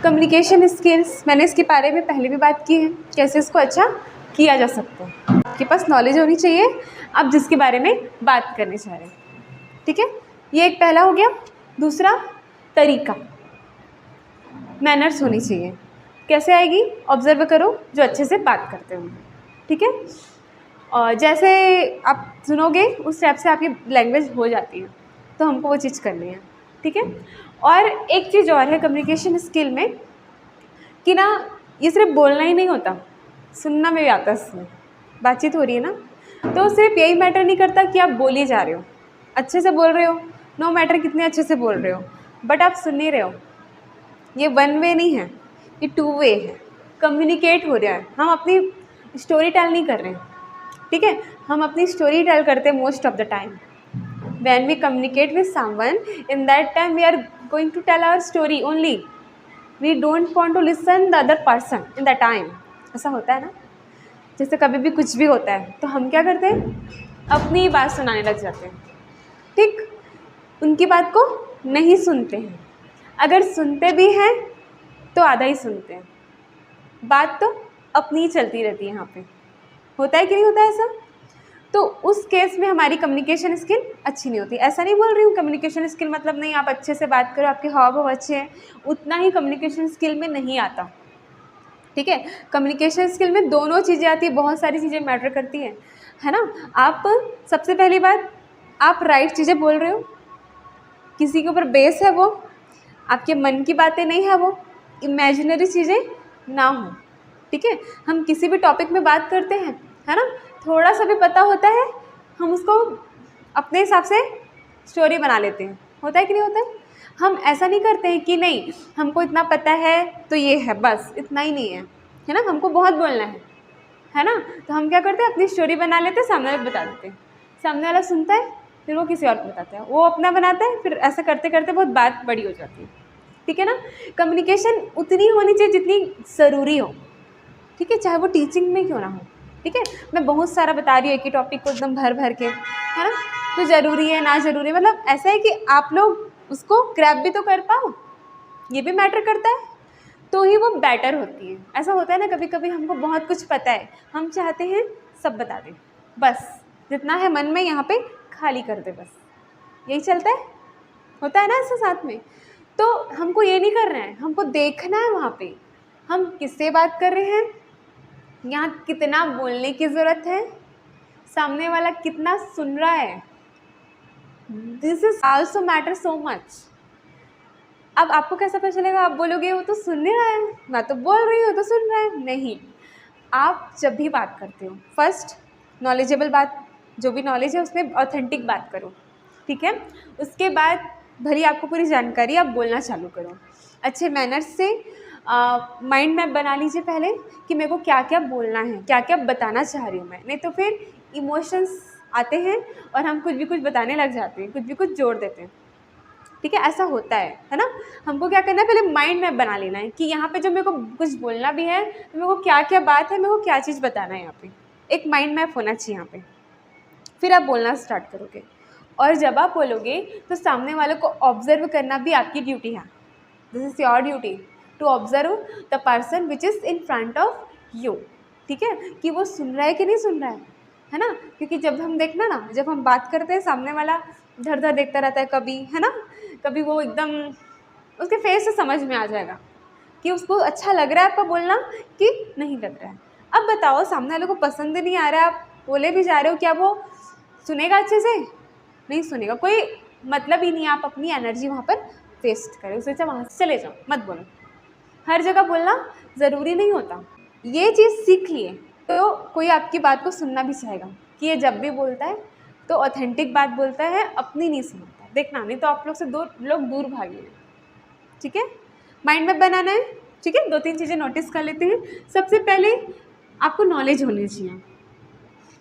Communication skills, मैंने इसके बारे में पहले भी बात की है, कैसे इसको अच्छा किया जा सकता है। आपके पास नॉलेज होनी चाहिए आप जिसके बारे में बात करने चाह रहे हैं, ठीक है। ये एक पहला हो गया। दूसरा, तरीका, मैनर्स होनी चाहिए। कैसे आएगी? ऑब्जर्व करो जो अच्छे से बात करते हो, ठीक है। और जैसे आप सुनोगे उस टाइप से आपकी लैंग्वेज हो जाती है, तो हमको वो चीज़ करनी है, ठीक है। और एक चीज़ और है कम्युनिकेशन स्किल में कि ना, ये सिर्फ बोलना ही नहीं होता, सुनना में भी आता है। इसमें बातचीत हो रही है ना, तो सिर्फ यही मैटर नहीं करता कि आप बोल ही जा रहे हो, अच्छे से बोल रहे हो, नो मैटर कितने अच्छे से बोल रहे हो, बट आप सुन नहीं रहे हो। ये वन वे नहीं है, ये टू वे है, कम्युनिकेट हो रहा है। हम अपनी स्टोरी टेल नहीं कर रहे हैं, ठीक है। हम अपनी स्टोरी टेल करते हैं most of the time. When we communicate with someone, in that time we are going to tell our story only. We don't want to listen the other person in that time. ऐसा होता है ना, जैसे कभी भी कुछ भी होता है तो हम क्या करते हैं, अपनी बात सुनाने लग जाते हैं, ठीक। उनकी बात को नहीं सुनते हैं, अगर सुनते भी हैं तो आधा ही सुनते हैं, बात तो अपनी ही चलती रहती है। यहाँ पे होता है कि नहीं होता है ऐसा? तो उस केस में हमारी कम्युनिकेशन स्किल अच्छी नहीं होती। ऐसा नहीं बोल रही हूँ कम्युनिकेशन स्किल मतलब नहीं, आप अच्छे से बात करो, आपके हाव भाव अच्छे हैं, उतना ही कम्युनिकेशन स्किल में नहीं आता, ठीक है। कम्युनिकेशन स्किल में दोनों चीज़ें आती है, बहुत सारी चीज़ें मैटर करती हैं, है ना। आप सबसे पहली बात, आप राइट चीज़ें बोल रहे हो, किसी के ऊपर बेस है वो, आपके मन की बातें नहीं है वो, इमेजिनरी चीज़ें ना हो, ठीक है। हम किसी भी टॉपिक में बात करते हैं, है ना, थोड़ा सा भी पता होता है, हम उसको अपने हिसाब से स्टोरी बना लेते हैं। होता है कि नहीं होता है? हम ऐसा नहीं करते हैं कि नहीं हमको इतना पता है तो ये है, बस इतना ही नहीं है ना, हमको बहुत बोलना है ना। तो हम क्या करते हैं, अपनी स्टोरी बना लेते हैं, सामने वाले को बता देते हैं, सामने वाला सुनता है, फिर वो किसी और को बताता है, वो अपना बनाता है, फिर ऐसा करते करते बहुत बात बड़ी हो जाती है, ठीक है ना। कम्युनिकेशन उतनी होनी चाहिए जितनी ज़रूरी हो, ठीक है, चाहे वो टीचिंग में क्यों ना हो, ठीक है। मैं बहुत सारा बता रही हूँ एक ही टॉपिक को एकदम भर भर के, है ना, तो ज़रूरी है ना ज़रूरी है, मतलब ऐसा है कि आप लोग उसको ग्रैब भी तो कर पाओ, ये भी मैटर करता है, तो ही वो बेटर होती है। ऐसा होता है ना, कभी कभी हमको बहुत कुछ पता है, हम चाहते हैं सब बता दें, बस जितना है मन में यहाँ पे खाली कर दे, बस यही चलता है, होता है ना ऐसा साथ में। तो हमको ये नहीं करना है, हमको देखना है वहाँ पे हम किससे बात कर रहे हैं, यहाँ कितना बोलने की ज़रूरत है, सामने वाला कितना सुन रहा है, this is also matter so much. अब आपको कैसा पता चलेगा, आप बोलोगे वो तो सुन नहीं रहा है, मैं तो बोल रही हूँ तो सुन रहा है, नहीं। आप जब भी बात करते हो, फर्स्ट नॉलेजेबल बात, जो भी नॉलेज है उसमें ऑथेंटिक बात करो, ठीक है। उसके बाद भली आपको पूरी जानकारी, आप बोलना चालू करो अच्छे मैनर्स से। माइंड मैप बना लीजिए पहले कि मेरे को क्या क्या बोलना है, क्या क्या बताना चाह रही हूँ मैं, नहीं तो फिर इमोशंस आते हैं और हम कुछ भी कुछ बताने लग जाते हैं, कुछ भी कुछ जोड़ देते हैं, ठीक है। ऐसा होता है ना। हमको क्या करना है, पहले माइंड मैप बना लेना है कि यहाँ पे जब मेरे को कुछ बोलना भी है तो मेरे को क्या क्या बात है, मेरे को क्या चीज़ बताना है, यहाँ पे एक माइंड मैप होना चाहिए यहाँ पे। फिर आप बोलना स्टार्ट करोगे, और जब आप बोलोगे तो सामने वालों को ऑब्जर्व करना भी आपकी ड्यूटी है। This is your duty to observe the person which is in front of you, ठीक है, कि वो सुन रहा है कि नहीं सुन रहा है ना। क्योंकि जब हम देखना ना, जब हम बात करते हैं सामने वाला धर धर देखता रहता है कभी, है ना, कभी वो एकदम उसके फेस से समझ में आ जाएगा कि उसको अच्छा लग रहा है आपका बोलना कि नहीं लग रहा है। अब बताओ, सामने वाले को पसंद नहीं आ रहा है, आप बोले भी जा रहे हो, क्या वो सुनेगा अच्छे से? नहीं सुनेगा, कोई मतलब ही नहीं, आप अपनी एनर्जी वहाँ पर वेस्ट करें, उसे वहाँ से चले जाओ, मत बोलो। हर जगह बोलना ज़रूरी नहीं होता, ये चीज़ सीख लिए तो कोई आपकी बात को सुनना भी चाहेगा कि ये जब भी बोलता है तो ऑथेंटिक बात बोलता है, अपनी नहीं सुनता। देखना, नहीं तो आप लोग से लोग दूर भागेंगे, ठीक है। माइंड मैप बनाना है, ठीक है। 2-3 चीज़ें नोटिस कर लेते हैं। सबसे पहले आपको नॉलेज होनी चाहिए,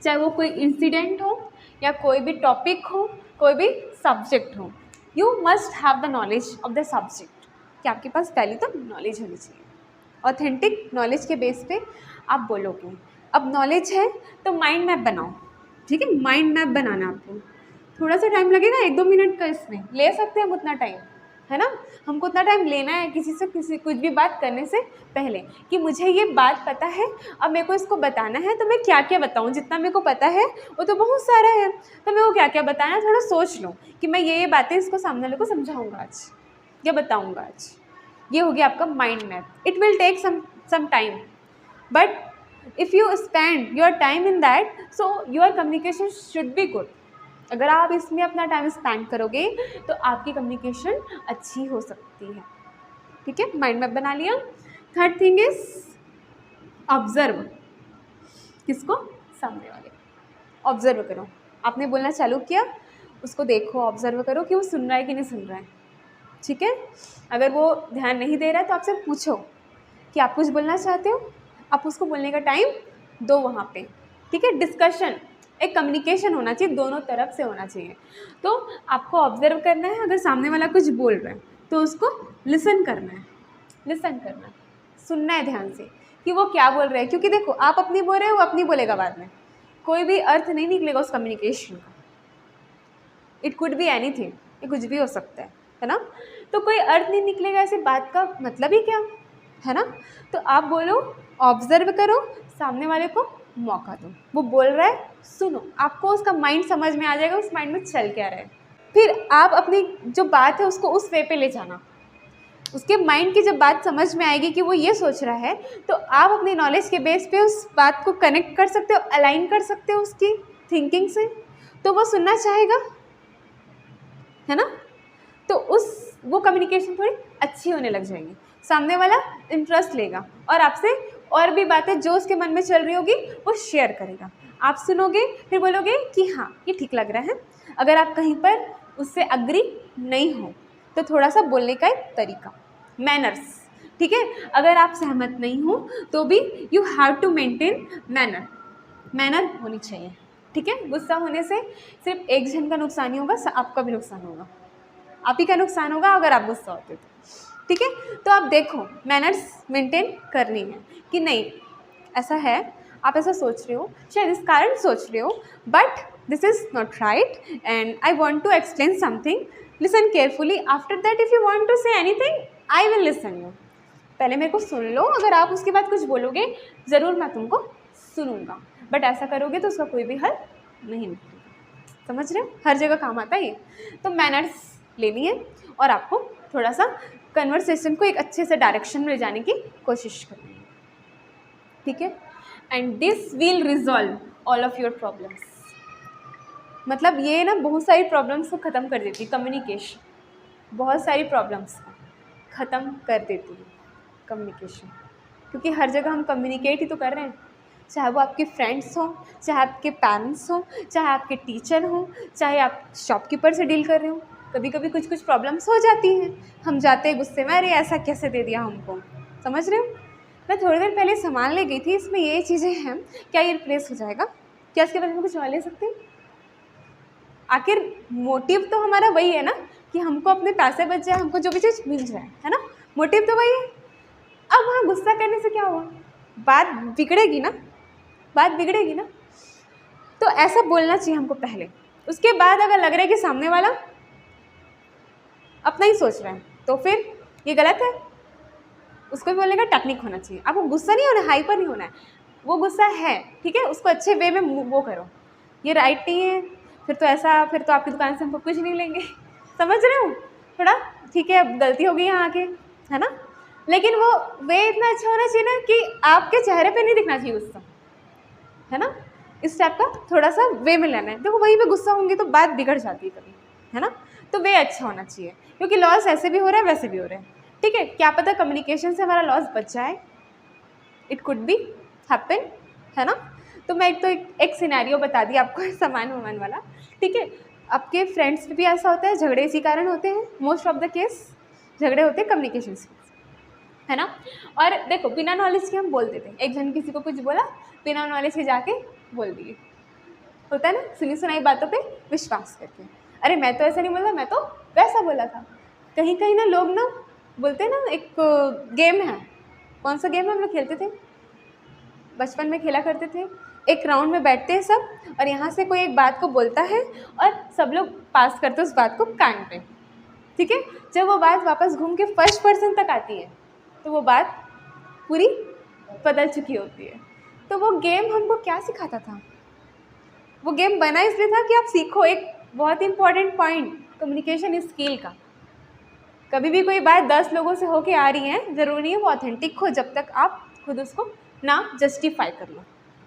चाहे वो कोई इंसिडेंट हो या कोई भी टॉपिक हो, कोई भी सब्जेक्ट हो, you must have the knowledge of the subject, कि आपके पास पहले तो नॉलेज होनी चाहिए। ऑथेंटिक नॉलेज के बेस पे आप बोलोगे। अब नॉलेज है तो माइंड मैप बनाओ, ठीक है। माइंड मैप बनाना आपको थोड़ा सा टाइम लगेगा, 1-2 मिनट का इसमें ले सकते हैं हम उतना टाइम, है ना। हमको उतना टाइम लेना है किसी कुछ भी बात करने से पहले कि मुझे ये बात पता है, अब मेरे को इसको बताना है, तो मैं क्या क्या बताऊँ। जितना मेरे को पता है वो तो बहुत सारा है, तो मेरे को क्या क्या बताना है थोड़ा सोच लूँ कि मैं ये बातें इसको सामने वाले को समझाऊँगा आज या बताऊँगा आज। ये हो गया आपका mind map. It will take some time, but if you spend your time in that, so your communication should be good. अगर आप इसमें अपना टाइम स्पेंड करोगे तो आपकी कम्युनिकेशन अच्छी हो सकती है। ठीक है, माइंड मैप बना लिया। Third thing is observe. किसको? सामने वाले। ऑब्जर्व करो। आपने बोलना चालू किया, उसको देखो, ऑब्जर्व करो कि वो सुन रहा है कि नहीं सुन रहा है। ठीक है, अगर वो ध्यान नहीं दे रहा है तो आपसे पूछो कि आप कुछ बोलना चाहते हो, आप उसको बोलने का टाइम दो वहाँ पे। ठीक है, डिस्कशन, एक कम्युनिकेशन होना चाहिए, दोनों तरफ से होना चाहिए। तो आपको ऑब्जर्व करना है, अगर सामने वाला कुछ बोल रहा है तो उसको लिसन करना है, सुनना है ध्यान से कि वो क्या बोल रहे हैं। क्योंकि देखो, आप अपनी बोल रहे हो, वो अपनी बोलेगा बाद में, कोई भी अर्थ नहीं निकलेगा उस कम्युनिकेशन का। इट कुड बी एनीथिंग, ये कुछ भी हो सकता है ना। तो कोई अर्थ नहीं निकलेगा, ऐसे बात का मतलब ही क्या है ना। तो आप बोलो, ऑब्जर्व करो, सामने वाले को मौका दो, वो बोल रहा है सुनो, आपको उसका माइंड समझ में आ जाएगा, उस माइंड में चल क्या रहा है। फिर आप अपनी जो बात है उसको उस वे पे ले जाना। उसके माइंड की जब बात समझ में आएगी कि वो ये सोच रहा है, तो आप अपनी नॉलेज के बेस पे उस बात को कनेक्ट कर सकते हो, अलाइन कर सकते हो उसकी थिंकिंग से, तो वो सुनना चाहेगा, है ना। तो वो कम्युनिकेशन थोड़ी अच्छी होने लग जाएगी, सामने वाला इंटरेस्ट लेगा और आपसे और भी बातें जो उसके मन में चल रही होगी वो शेयर करेगा। आप सुनोगे, फिर बोलोगे कि हाँ ये ठीक लग रहा है। अगर आप कहीं पर उससे अग्री नहीं हो तो थोड़ा सा बोलने का एक तरीका, मैनर्स। ठीक है, अगर आप सहमत नहीं हो तो भी you have to maintain manner होनी चाहिए। ठीक है, गुस्सा होने से सिर्फ एक जन का नुकसान ही होगा, आपका भी नुकसान होगा, आप ही का नुकसान होगा अगर आप गुस्सा होते तो। ठीक है, तो आप देखो मैनर्स मेंटेन करनी है कि नहीं ऐसा है, आप ऐसा सोच रहे हो, शायद इस कारण सोच रहे हो, but this is not right and I want to explain something, listen carefully, after that if you want to say anything I will listen you. पहले मेरे को सुन लो, अगर आप उसके बाद कुछ बोलोगे ज़रूर मैं तुमको सुनूंगा, बट ऐसा करोगे तो उसका कोई भी हल नहीं निकलेगा। समझ रहे हो, हर जगह काम आता है ये। तो मैनर्स लेनी है और आपको थोड़ा सा कन्वर्सेशन को एक अच्छे से डायरेक्शन में ले जाने की कोशिश करनी है। ठीक है, and this will resolve all of your problems. मतलब ये ना बहुत सारी प्रॉब्लम्स को ख़त्म कर देती है कम्युनिकेशन, बहुत सारी प्रॉब्लम्स को ख़त्म कर देती है कम्युनिकेशन। क्योंकि हर जगह हम कम्युनिकेट ही तो कर रहे हैं, चाहे वो आपके फ्रेंड्स हों, चाहे आपके पेरेंट्स हों, चाहे आपके टीचर हों, चाहे आप शॉपकीपर से डील कर रहे हो। कभी कभी कुछ प्रॉब्लम्स हो जाती हैं, हम जाते हैं गुस्से में, अरे ऐसा कैसे दे दिया हमको। समझ रहे हो, मैं थोड़ी देर पहले सामान ले गई थी, इसमें ये चीज़ें हैं, क्या ये रिप्लेस हो जाएगा, क्या इसके बाद में कुछ और ले सकते हैं। आखिर मोटिव तो हमारा वही है ना कि हमको अपने पैसे बच जाए, हमको जो भी चीज़ मिल जाए, है ना, मोटिव तो वही है। अब वहाँ गुस्सा करने से क्या हुआ, बात बिगड़ेगी ना, तो ऐसा बोलना चाहिए हमको पहले। उसके बाद अगर लग रहा है कि सामने वाला अपना ही सोच रहा है तो फिर ये गलत है, उसको भी बोलने का टेक्निक होना चाहिए। आपको गुस्सा नहीं होना, हाइपर नहीं होना है, वो गुस्सा है ठीक है, उसको अच्छे वे में वो करो, ये राइट नहीं है, फिर तो आपकी दुकान से हम कुछ नहीं लेंगे। समझ रहे हो, थोड़ा ठीक है, अब गलती हो गई यहाँ आके, है ना, लेकिन वो वे इतना अच्छा होना चाहिए ना कि आपके चेहरे पे नहीं दिखना चाहिए गुस्सा, है ना, इस टाइप का थोड़ा सा वे में लेना है। देखो वहीं पे गुस्सा होंगे तो बात बिगड़ जाती है कभी, है ना, तो वे अच्छा होना चाहिए, क्योंकि लॉस ऐसे भी हो रहा है वैसे भी हो रहा है। ठीक है, क्या पता कम्युनिकेशन से हमारा लॉस बच जाए, इट कुड बी हैपन, है ना। तो मैं एक सिनेरियो बता दी आपको सामान वामान वाला। ठीक है, आपके फ्रेंड्स पे भी ऐसा होता है, झगड़े इसी कारण होते हैं, मोस्ट ऑफ द केस झगड़े होते हैं कम्युनिकेशन से, है ना। और देखो बिना नॉलेज के हम बोल देते हैं, एक जन किसी को कुछ बोला बिना नॉलेज के जाके बोल दिए, होता है ना, सुनी सुनाई बातों पे विश्वास करके, अरे मैं तो ऐसा नहीं बोला, मैं तो वैसा बोला था। कहीं कहीं ना लोग ना बोलते हैं ना, एक गेम है, कौन सा गेम हम लोग खेलते थे बचपन में, खेला करते थे, एक राउंड में बैठते हैं सब और यहाँ से कोई एक बात को बोलता है और सब लोग पास करते हैं उस बात को कान पे, ठीक है। जब वो बात वापस घूम के फर्स्ट पर्सन तक आती है तो वो बात पूरी बदल चुकी होती है। तो वो गेम हमको क्या सिखाता था? वो गेम बना इसलिए था कि आप सीखो एक बहुत इंपॉर्टेंट पॉइंट, कम्युनिकेशन स्किल का। कभी भी कोई बात 10 लोगों से होके आ रही है, ज़रूरी नहीं है वो ऑथेंटिक हो जब तक आप खुद उसको ना जस्टिफाई कर लो।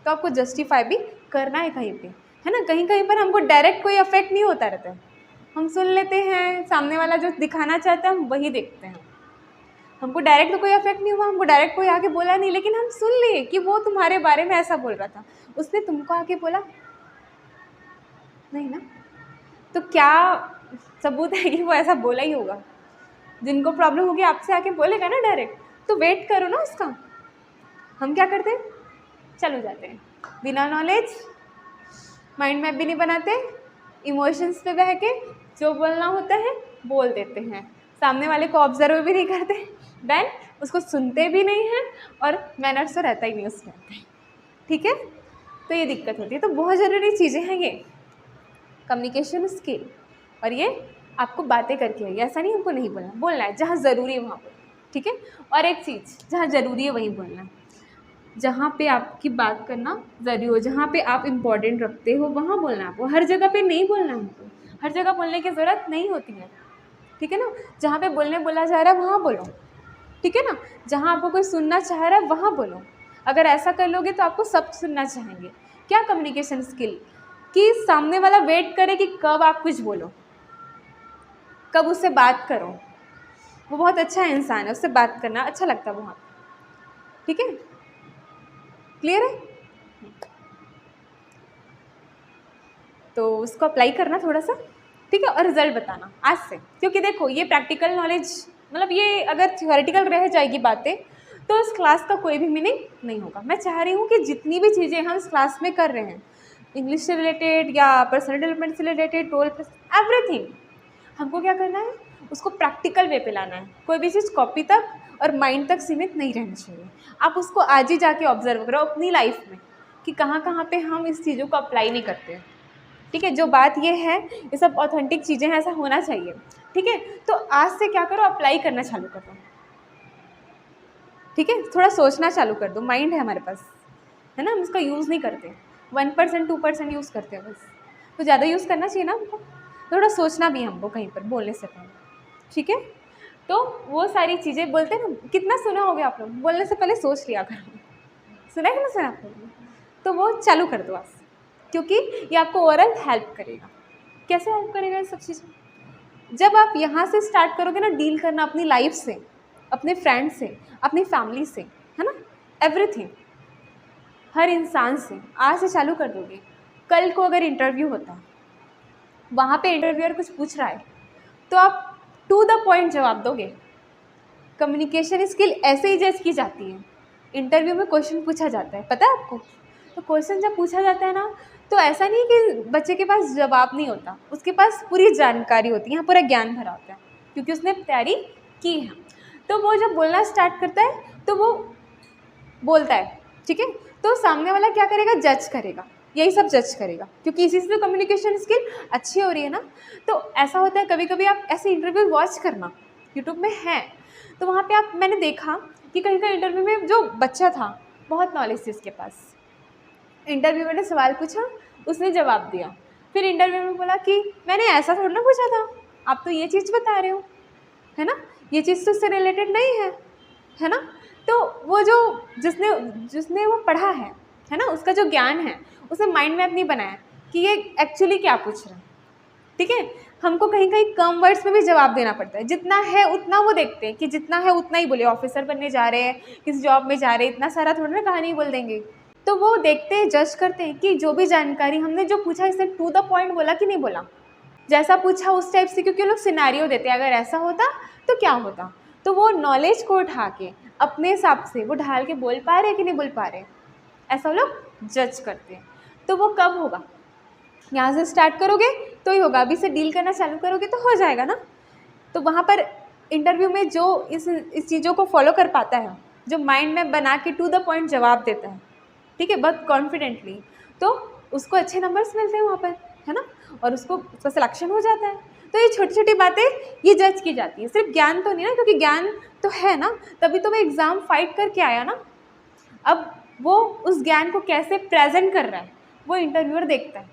तो आपको जस्टिफाई भी करना है कहीं पे, है ना। कहीं कहीं पर हमको डायरेक्ट कोई अफेक्ट नहीं होता रहता है, हम सुन लेते हैं, सामने वाला जो दिखाना चाहता है हम वही देखते हैं। हमको डायरेक्ट तो कोई अफेक्ट नहीं हुआ, हमको डायरेक्ट कोई आके बोला नहीं, लेकिन हम सुन लिए कि वो तुम्हारे बारे में ऐसा बोल रहा था। उसने तुमको आके बोला नहीं ना, तो क्या सबूत है कि वो ऐसा बोला ही होगा? जिनको प्रॉब्लम होगी आपसे आके बोलेगा ना डायरेक्ट, तो वेट करो ना उसका। हम क्या करते हैं, चलो जाते हैं बिना नॉलेज, माइंड मैप भी नहीं बनाते, इमोशंस पे बह के जो बोलना होता है बोल देते हैं, सामने वाले को ऑब्जर्व भी नहीं करते, देन उसको सुनते भी नहीं हैं, और मैनर्स तो रहता ही नहीं उसमें। ठीक है, तो ये दिक्कत होती है। तो बहुत ज़रूरी चीज़ें हैं ये कम्युनिकेशन स्किल, और ये आपको बातें करके है, ऐसा नहीं हमको नहीं बोलना, बोलना है जहाँ ज़रूरी है वहाँ पर। ठीक है, और एक चीज़, जहाँ ज़रूरी है वहीं बोलना है, जहाँ पे आपकी बात करना ज़रूरी हो, जहाँ पे आप इम्पोर्टेंट रखते हो वहाँ बोलना है आपको। हर जगह पे नहीं बोलना है हमको, हर जगह बोलने की ज़रूरत नहीं होती है। ठीक है ना, जहाँ पे बोला जा रहा है वहाँ बोलो। ठीक है ना, जहाँ आपको कोई सुनना चाह रहा है वहाँ बोलो। अगर ऐसा कर लोगे तो आपको सब सुनना चाहेंगे। क्या कम्युनिकेशन स्किल, कि सामने वाला वेट करे कि कब आप कुछ बोलो, कब उससे बात करो। वो बहुत अच्छा इंसान है, उससे बात करना अच्छा लगता है वहाँ। ठीक है, क्लियर है? तो उसको अप्लाई करना थोड़ा सा, ठीक है, और रिजल्ट बताना आज से। क्योंकि देखो ये प्रैक्टिकल नॉलेज, मतलब ये अगर थियोरेटिकल रह जाएगी बातें तो इस क्लास का कोई भी मीनिंग नहीं होगा। मैं चाह रही हूँ कि जितनी भी चीज़ें हम इस क्लास में कर रहे हैं, इंग्लिश से रिलेटेड या पर्सनल डेवलपमेंट से रिलेटेड, रोल एवरीथिंग, हमको क्या करना है, उसको प्रैक्टिकल वे पे लाना है। कोई भी चीज़ कॉपी तक और माइंड तक सीमित नहीं रहनी चाहिए। आप उसको आज ही जाके ऑब्जर्व करो अपनी लाइफ में कि कहाँ कहाँ पे हम इस चीज़ों को अप्लाई नहीं करते हैं। ठीक है, जो बात ये है, ये सब ऑथेंटिक चीज़ें हैं, ऐसा होना चाहिए। ठीक है, तो आज से क्या करो, अप्लाई करना चालू कर दो। ठीक है, थोड़ा सोचना चालू कर दो। माइंड है हमारे पास, है ना, हम उसका यूज़ नहीं करते, 1% 2% यूज़ करते हैं बस। तो ज़्यादा यूज़ करना चाहिए ना हमको, थोड़ा सोचना भी हमको कहीं पर बोलने से पहले। ठीक है, तो वो सारी चीज़ें बोलते हैं ना, कितना सुना होगा आप लोग, बोलने से पहले सोच लिया करो। सुना है कि ना सुना आप लोगों ने? तो वो चालू कर दो आज, क्योंकि ये आपको ओवरऑल हेल्प करेगा। कैसे हेल्प करेगा ये सब चीज़ें? जब आप यहाँ से स्टार्ट करोगे ना डील करना अपनी लाइफ से, अपने फ्रेंड से, अपनी फैमिली से, है ना, एवरीथिंग, हर इंसान से आज से चालू कर दोगे। कल को अगर इंटरव्यू होता है, वहाँ पे इंटरव्यूअर कुछ पूछ रहा है तो आप टू द पॉइंट जवाब दोगे। कम्युनिकेशन स्किल ऐसे ही जज की जाती है। इंटरव्यू में क्वेश्चन पूछा जाता है, पता है आपको? तो क्वेश्चन जब पूछा जाता है ना, तो ऐसा नहीं कि बच्चे के पास जवाब नहीं होता, उसके पास पूरी जानकारी होती है, यहाँ पूरा ज्ञान भरा होता है, क्योंकि उसने तैयारी की है। तो वो जब बोलना स्टार्ट करता है तो वो बोलता है, ठीक है, तो सामने वाला क्या करेगा, जज करेगा, यही सब जज करेगा, क्योंकि इसी से तो कम्युनिकेशन स्किल अच्छी हो रही है ना। तो ऐसा होता है, कभी कभी आप ऐसे इंटरव्यू वॉच करना, यूट्यूब में है, तो वहाँ पे आप, मैंने देखा कि कहीं का इंटरव्यू में जो बच्चा था बहुत नॉलेज थी उसके पास, इंटरव्यूअर ने सवाल पूछा, उसने जवाब दिया, फिर इंटरव्यू में बोला कि मैंने ऐसा थोड़ा ना पूछा था, आप तो ये चीज़ बता रहे हो, है ना, ये चीज़ तो उससे रिलेटेड नहीं है ना। तो वो जो जिसने वो पढ़ा है ना, उसका जो ज्ञान है, उसने माइंड मैप नहीं बनाया कि ये एक्चुअली क्या पूछ रहा है। ठीक है, हमको कहीं कहीं कम वर्ड्स में भी जवाब देना पड़ता है, जितना है उतना वो देखते हैं कि जितना है उतना ही बोले। ऑफिसर बनने जा रहे हैं, किसी जॉब में जा रहे हैं, इतना सारा थोड़ा ना कहानी बोल देंगे। तो वो देखते हैं, जज करते हैं कि जो भी जानकारी हमने जो पूछा, इसने टू द पॉइंट बोला कि नहीं बोला, जैसा पूछा उस टाइप से, क्योंकि वो लोग सिनेरियो देते हैं, अगर ऐसा होता तो क्या होता। तो वो नॉलेज को उठा के अपने हिसाब से वो ढाल के बोल पा रहे कि नहीं बोल पा रहे, ऐसा वो लोग जज करते हैं। तो वो कब होगा, यहाँ से स्टार्ट करोगे तो ही होगा, अभी से डील करना चालू करोगे तो हो जाएगा ना। तो वहाँ पर इंटरव्यू में जो इस चीज़ों को फॉलो कर पाता है, जो माइंड में बना के टू द पॉइंट जवाब देता है, ठीक है, बहुत कॉन्फिडेंटली, तो उसको अच्छे नंबर्स मिलते हैं वहाँ पर, है ना, और उसका सिलेक्शन हो जाता है। तो ये छोटी छोटी बातें ये जज की जाती है, सिर्फ ज्ञान तो नहीं ना, क्योंकि ज्ञान तो है ना, तभी तो वो एग्ज़ाम फाइट करके आया ना। अब वो उस ज्ञान को कैसे प्रेजेंट कर रहा है वो इंटरव्यूअर देखता है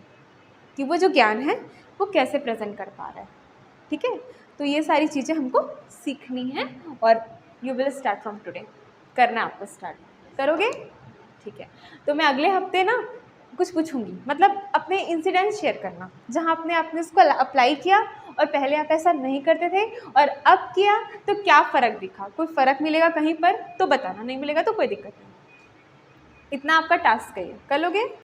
कि वो जो ज्ञान है वो कैसे प्रेजेंट कर पा रहा है। ठीक है, तो ये सारी चीज़ें हमको सीखनी है और you will start from today, करना आपको स्टार्ट करोगे। ठीक है, तो मैं अगले हफ्ते ना कुछ पूछूंगी, मतलब अपने इंसिडेंट शेयर करना जहाँ आपने इसको अप्लाई किया और पहले आप ऐसा नहीं करते थे और अब किया तो क्या फ़र्क दिखा, कोई फ़र्क मिलेगा कहीं पर तो बताना, नहीं मिलेगा तो कोई दिक्कत नहीं। इतना आपका टास्क है, कर लोगे?